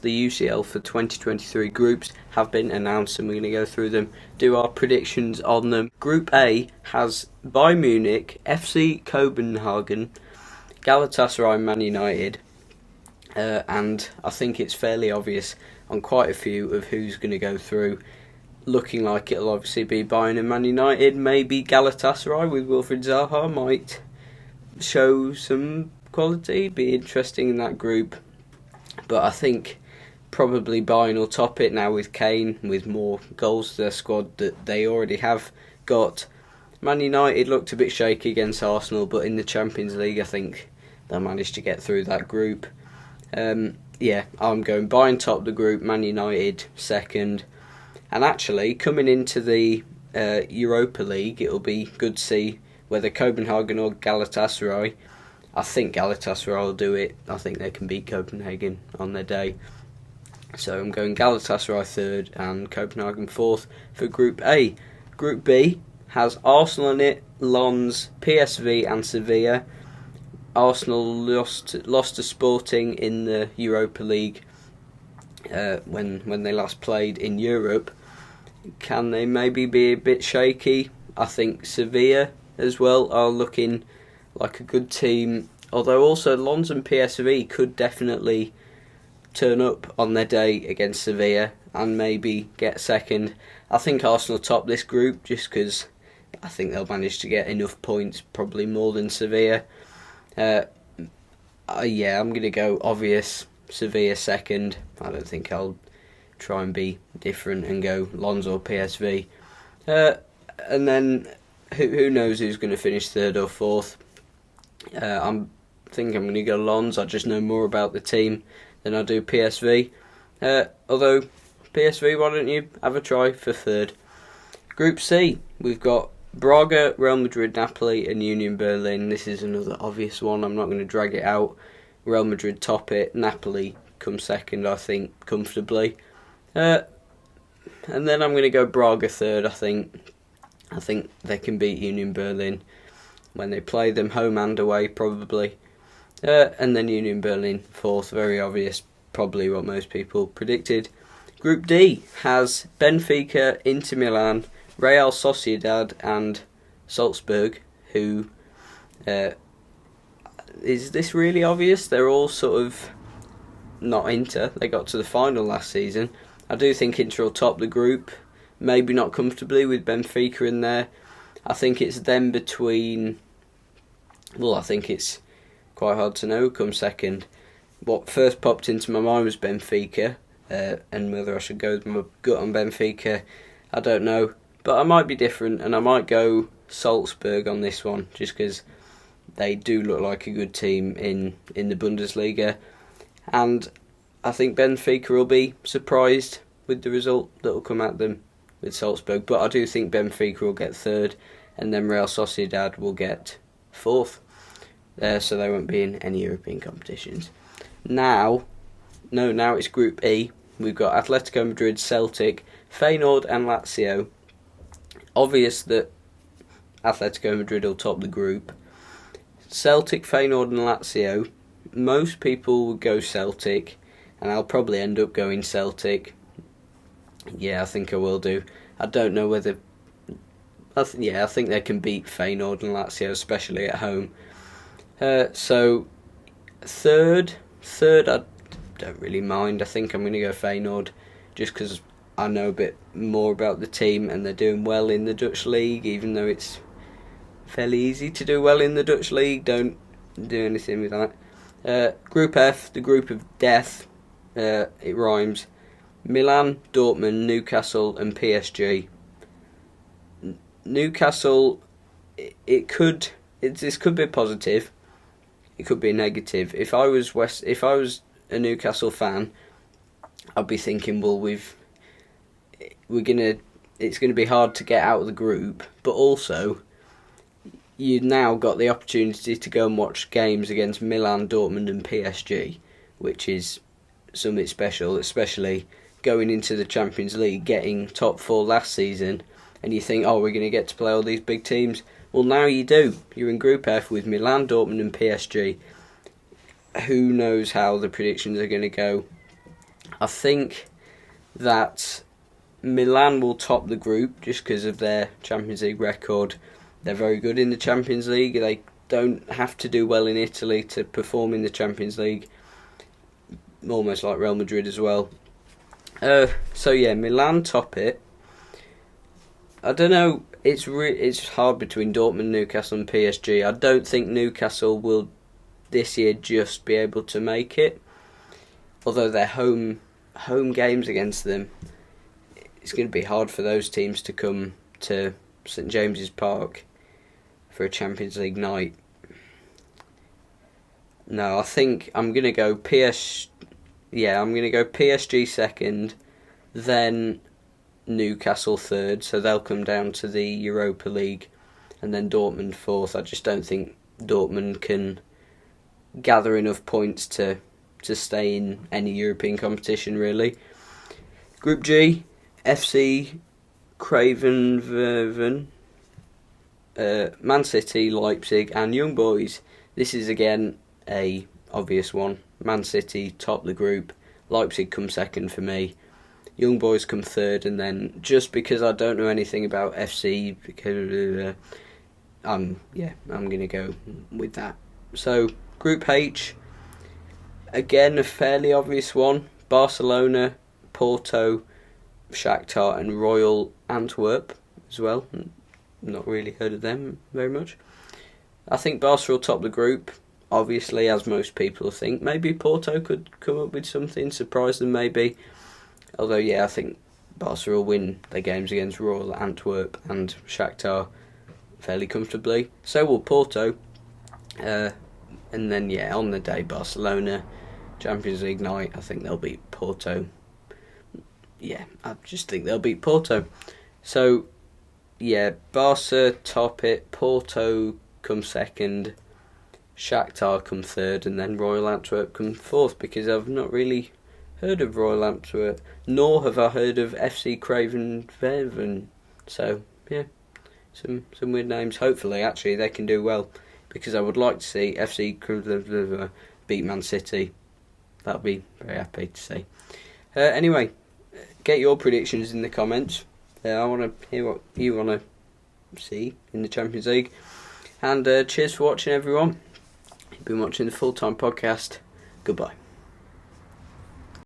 the UCL for 2023 groups have been announced, and we're going to go through them, do our predictions on them. Group A has Bayern Munich, FC Copenhagen, Galatasaray, Man United, and I think it's fairly obvious on quite a few of who's going to go through. Looking like it'll obviously be Bayern and Man United. Maybe Galatasaray with Wilfried Zaha might show some quality, be interesting in that group. But I think probably Bayern will top it now with Kane, with more goals to their squad that they already have got. Man United looked a bit shaky against Arsenal, but in the Champions League I think they'll manage to get through that group. I'm going Bayern top the group, Man United second. And actually, coming into the Europa League, it'll be good to see whether Copenhagen or Galatasaray. I think Galatasaray will do it. I think they can beat Copenhagen on their day. So I'm going Galatasaray third and Copenhagen fourth for Group A. Group B has Arsenal in it, Lens, PSV and Sevilla. Arsenal lost to Sporting in the Europa League when they last played in Europe. Can they maybe be a bit shaky? I think Sevilla as well are looking like a good team, although also Lens and PSV could definitely turn up on their day against Sevilla and maybe get second. I think Arsenal top this group just because I think they'll manage to get enough points, probably more than Sevilla. I'm going to go obvious Sevilla second. I don't think I'll try and be different and go Lens or PSV. And then who knows who's going to finish third or fourth. I think I'm going to go Lens. I just know more about the team than I do PSV. Although PSV, why don't you have a try for third? Group C, we've got Braga, Real Madrid, Napoli and Union Berlin. This is another obvious one. I'm not going to drag it out. Real Madrid top it. Napoli come second, I think, comfortably. And then I'm going to go Braga third, I think. I think they can beat Union Berlin when they play them home and away, probably. And then Union Berlin fourth, very obvious, probably what most people predicted. Group D has Benfica, Inter Milan, Real Sociedad and Salzburg, who... is this really obvious? They're all sort of not Inter. They got to the final last season. I do think Inter will top the group, maybe not comfortably with Benfica in there. I think it's them between... Well, I think it's quite hard to know who comes second. What first popped into my mind was Benfica, and whether I should go with my gut on Benfica, I don't know. But I might be different, and I might go Salzburg on this one, just because they do look like a good team in the Bundesliga. And I think Benfica will be surprised with the result that will come at them with Salzburg. But I do think Benfica will get third, and then Real Sociedad will get fourth. So they won't be in any European competitions. Now it's Group E. We've got Atletico Madrid, Celtic, Feyenoord and Lazio. Obvious that Atletico Madrid will top the group. Celtic, Feyenoord and Lazio. Most people would go Celtic, and I'll probably end up going Celtic. Yeah, I think I will do. I don't know whether... I think they can beat Feyenoord and Lazio, especially at home. So, third, I don't really mind. I think I'm going to go Feyenoord, just because I know a bit more about the team, and they're doing well in the Dutch league, even though it's fairly easy to do well in the Dutch league. Don't do anything with that. Group F, the group of death. It rhymes. Milan, Dortmund, Newcastle and PSG. Newcastle, this could be positive. It could be negative. If I was a Newcastle fan, I'd be thinking, well, it's gonna be hard to get out of the group, but also you've now got the opportunity to go and watch games against Milan, Dortmund and PSG, which is something special, especially going into the Champions League, getting top four last season, and you think, oh, we're going to get to play all these big teams. Well, now you do. You're in Group F with Milan, Dortmund and PSG. Who knows how the predictions are going to go? I think that Milan will top the group just because of their Champions League record. They're very good in the Champions League. They don't have to do well in Italy to perform in the Champions League. Almost like Real Madrid as well. So yeah, Milan top it. I don't know. It's hard between Dortmund, Newcastle, and PSG. I don't think Newcastle will this year just be able to make it. Although their home games against them, it's going to be hard for those teams to come to St James's Park for a Champions League night. No, I think I'm going to go PSG. Yeah, I'm going to go PSG second, then Newcastle third, so they'll come down to the Europa League, and then Dortmund fourth. I just don't think Dortmund can gather enough points to stay in any European competition, really. Group G, FC Craven, Man City, Leipzig, and Young Boys. This is again a obvious one. Man City top the group, Leipzig come second for me, Young Boys come third, and then just because I don't know anything about FC, because I'm going to go with that. So Group H, again a fairly obvious one: Barcelona, Porto, Shakhtar, and Royal Antwerp as well. Not really heard of them very much. I think Barca will top the group, obviously, as most people think. Maybe Porto could come up with something, surprise them maybe. Although, yeah, I think Barca will win their games against Royal Antwerp and Shakhtar fairly comfortably. So will Porto. And then, yeah, on the day, Barcelona, Champions League night, I think they'll beat Porto. Yeah, I just think they'll beat Porto. So, yeah, Barca top it, Porto come second, Shakhtar come third, and then Royal Antwerp come fourth, because I've not really heard of Royal Antwerp, nor have I heard of FC Craven. So, yeah, some weird names. Hopefully, actually, they can do well, because I would like to see FC Craven beat Man City. That would be very happy to see. Anyway, get your predictions in the comments. I want to hear what you want to see in the Champions League. And cheers for watching, everyone. You've been watching the Full Time Podcast. Goodbye.